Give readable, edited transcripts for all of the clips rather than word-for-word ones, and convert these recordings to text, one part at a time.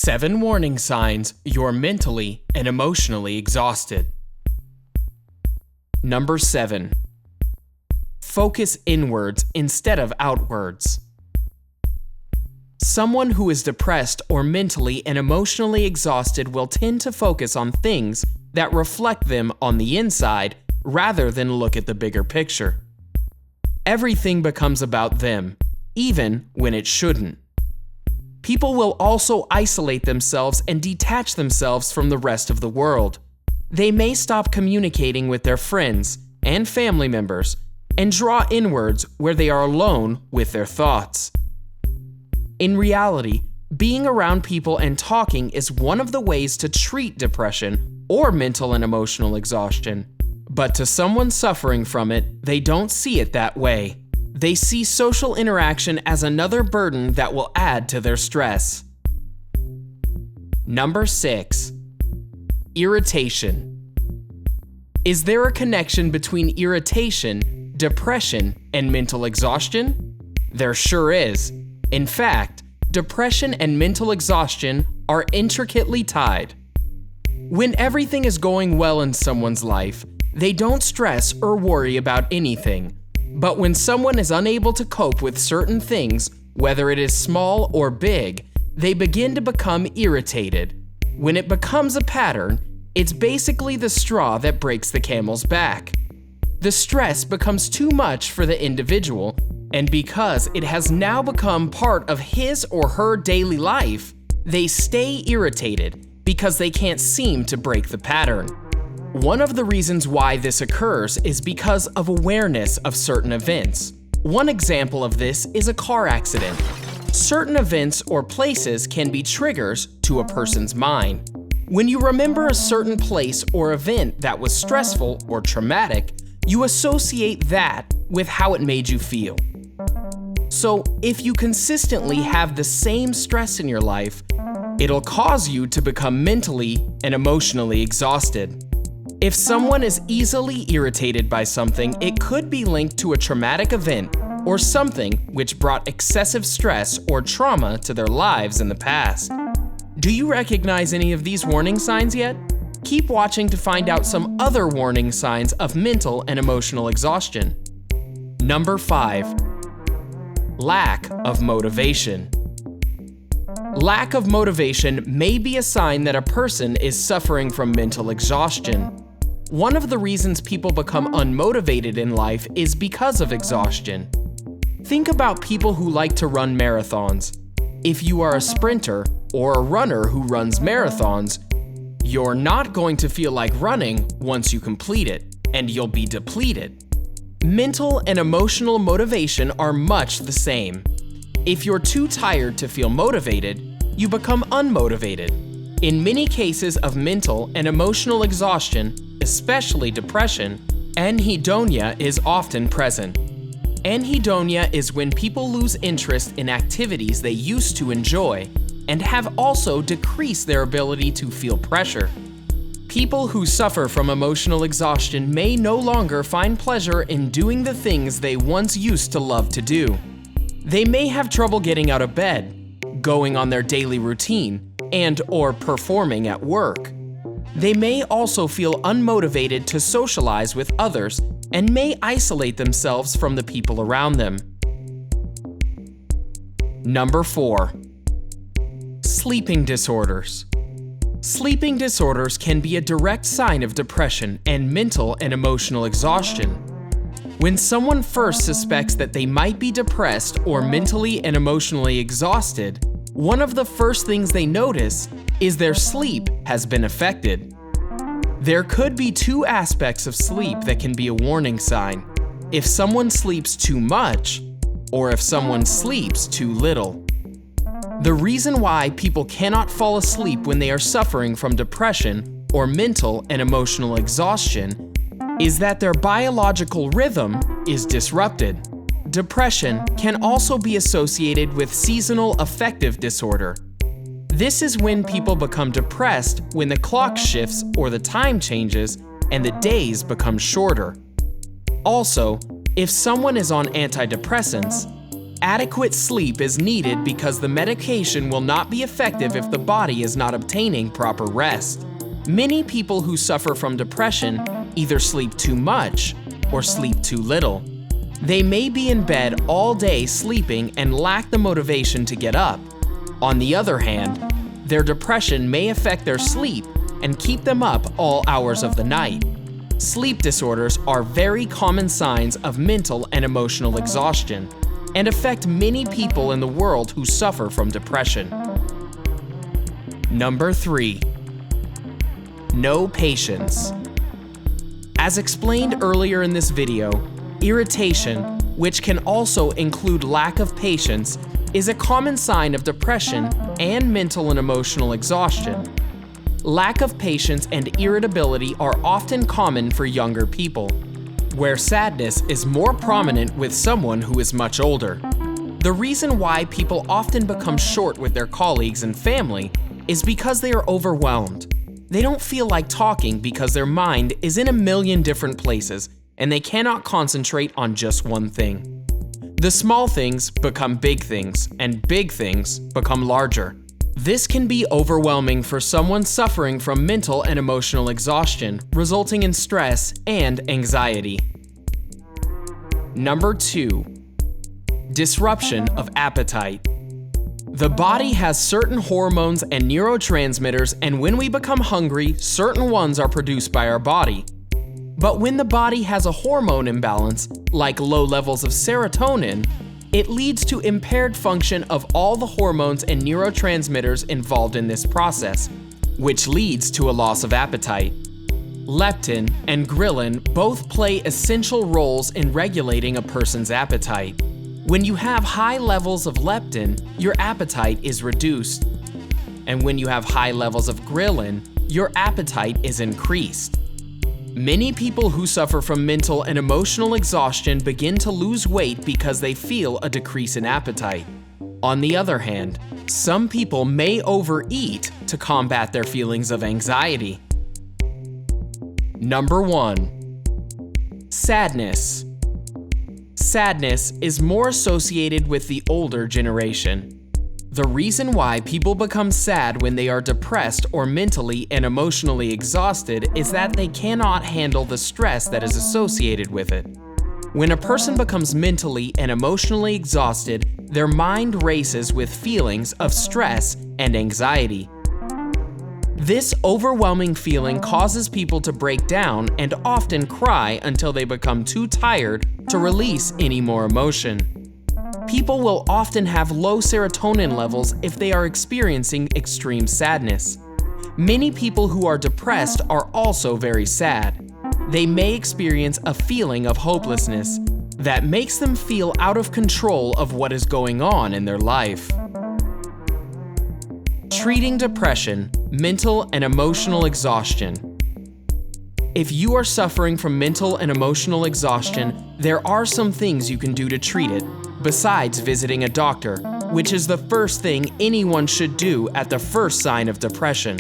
7 warning signs you're mentally and emotionally exhausted. Number 7. Focus inwards instead of outwards. Someone who is depressed or mentally and emotionally exhausted will tend to focus on things that reflect them on the inside rather than look at the bigger picture. Everything becomes about them, even when it shouldn't. People will also isolate themselves and detach themselves from the rest of the world. They may stop communicating with their friends and family members and draw inwards where they are alone with their thoughts. In reality, being around people and talking is one of the ways to treat depression or mental and emotional exhaustion. But to someone suffering from it, they don't see it that way. They see social interaction as another burden that will add to their stress. Number 6. Irritation. Is there a connection between irritation, depression, and mental exhaustion? There sure is. In fact, depression and mental exhaustion are intricately tied. When everything is going well in someone's life, they don't stress or worry about anything. But when someone is unable to cope with certain things, whether it is small or big, they begin to become irritated. When it becomes a pattern, it's basically the straw that breaks the camel's back. The stress becomes too much for the individual, and because it has now become part of his or her daily life, they stay irritated because they can't seem to break the pattern. One of the reasons why this occurs is because of awareness of certain events. One example of this is a car accident. Certain events or places can be triggers to a person's mind. When you remember a certain place or event that was stressful or traumatic, you associate that with how it made you feel. So, if you consistently have the same stress in your life, it'll cause you to become mentally and emotionally exhausted. If someone is easily irritated by something, it could be linked to a traumatic event or something which brought excessive stress or trauma to their lives in the past. Do you recognize any of these warning signs yet? Keep watching to find out some other warning signs of mental and emotional exhaustion. Number 5. Lack of motivation. Lack of motivation may be a sign that a person is suffering from mental exhaustion. One of the reasons people become unmotivated in life is because of exhaustion. Think about people who like to run marathons. If you are a sprinter or a runner who runs marathons, you're not going to feel like running once you complete it, and you'll be depleted. Mental and emotional motivation are much the same. If you're too tired to feel motivated, you become unmotivated. In many cases of mental and emotional exhaustion, especially depression, anhedonia is often present. Anhedonia is when people lose interest in activities they used to enjoy and have also decreased their ability to feel pressure. People who suffer from emotional exhaustion may no longer find pleasure in doing the things they once used to love to do. They may have trouble getting out of bed, going on their daily routine, and/or performing at work. They may also feel unmotivated to socialize with others and may isolate themselves from the people around them. Number 4. Sleeping disorders. Sleeping disorders can be a direct sign of depression and mental and emotional exhaustion. When someone first suspects that they might be depressed or mentally and emotionally exhausted, one of the first things they notice is their sleep has been affected. There could be 2 aspects of sleep that can be a warning sign: if someone sleeps too much, or if someone sleeps too little. The reason why people cannot fall asleep when they are suffering from depression or mental and emotional exhaustion is that their biological rhythm is disrupted. Depression can also be associated with seasonal affective disorder. This is when people become depressed when the clock shifts or the time changes and the days become shorter. Also, if someone is on antidepressants, Adequate sleep is needed because the medication will not be effective if the body is not obtaining proper rest. Many people who suffer from depression either sleep too much or sleep too little. They may be in bed all day sleeping and lack the motivation to get up. On the other hand, their depression may affect their sleep and keep them up all hours of the night. Sleep disorders are very common signs of mental and emotional exhaustion and affect many people in the world who suffer from depression. Number 3. No patience. As explained earlier in this video, irritation, which can also include lack of patience, is a common sign of depression and mental and emotional exhaustion. Lack of patience and irritability are often common for younger people, where sadness is more prominent with someone who is much older. The reason why people often become short with their colleagues and family is because they are overwhelmed. They don't feel like talking because their mind is in a million different places and they cannot concentrate on just one thing. The small things become big things, and big things become larger. This can be overwhelming for someone suffering from mental and emotional exhaustion, resulting in stress and anxiety. Number 2. Disruption of appetite. The body has certain hormones and neurotransmitters, and when we become hungry, certain ones are produced by our body. But when the body has a hormone imbalance, like low levels of serotonin, it leads to impaired function of all the hormones and neurotransmitters involved in this process, which leads to a loss of appetite. Leptin and ghrelin both play essential roles in regulating a person's appetite. When you have high levels of leptin, your appetite is reduced. And when you have high levels of ghrelin, your appetite is increased. Many people who suffer from mental and emotional exhaustion begin to lose weight because they feel a decrease in appetite. On the other hand, some people may overeat to combat their feelings of anxiety. Number 1. Sadness. Sadness is more associated with the older generation. The reason why people become sad when they are depressed or mentally and emotionally exhausted is that they cannot handle the stress that is associated with it. When a person becomes mentally and emotionally exhausted, their mind races with feelings of stress and anxiety. This overwhelming feeling causes people to break down and often cry until they become too tired to release any more emotion. People will often have low serotonin levels if they are experiencing extreme sadness. Many people who are depressed are also very sad. They may experience a feeling of hopelessness that makes them feel out of control of what is going on in their life. Treating depression, mental and emotional exhaustion. If you are suffering from mental and emotional exhaustion, there are some things you can do to treat it, besides visiting a doctor, which is the first thing anyone should do at the first sign of depression.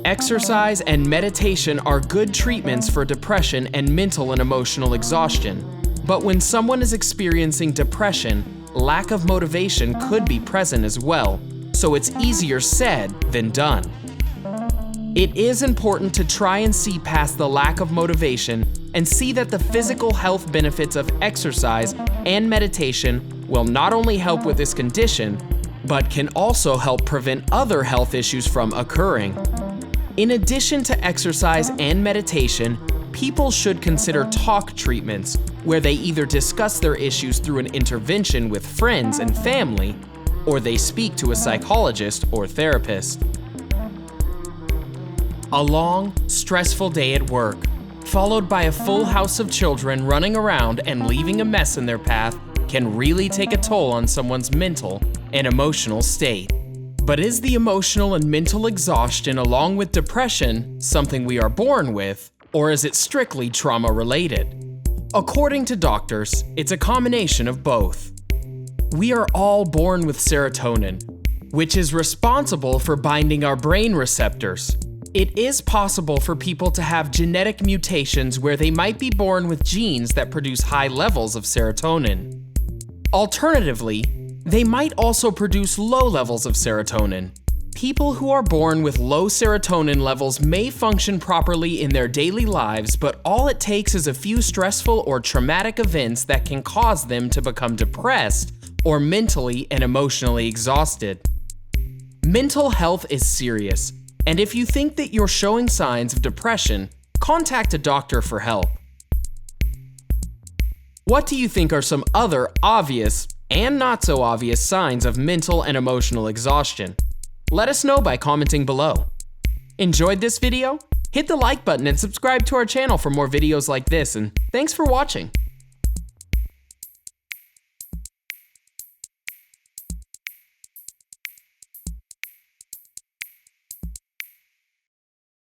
Exercise and meditation are good treatments for depression and mental and emotional exhaustion. But when someone is experiencing depression, lack of motivation could be present as well, so it's easier said than done. It is important to try and see past the lack of motivation and see that the physical health benefits of exercise and meditation will not only help with this condition, but can also help prevent other health issues from occurring. In addition to exercise and meditation, people should consider talk treatments, where they either discuss their issues through an intervention with friends and family, or they speak to a psychologist or therapist. A long, stressful day at work, followed by a full house of children running around and leaving a mess in their path, can really take a toll on someone's mental and emotional state. But is the emotional and mental exhaustion along with depression something we are born with, or is it strictly trauma-related? According to doctors, it's a combination of both. We are all born with serotonin, which is responsible for binding our brain receptors. It is possible for people to have genetic mutations where they might be born with genes that produce high levels of serotonin. Alternatively, They might also produce low levels of serotonin. People who are born with low serotonin levels may function properly in their daily lives, but all it takes is a few stressful or traumatic events that can cause them to become depressed or mentally and emotionally exhausted. Mental health is serious, and if you think that you're showing signs of depression, contact a doctor for help. What do you think are some other obvious and not so obvious signs of mental and emotional exhaustion? Let us know by commenting below. Enjoyed this video? Hit the like button and subscribe to our channel for more videos like this, and thanks for watching.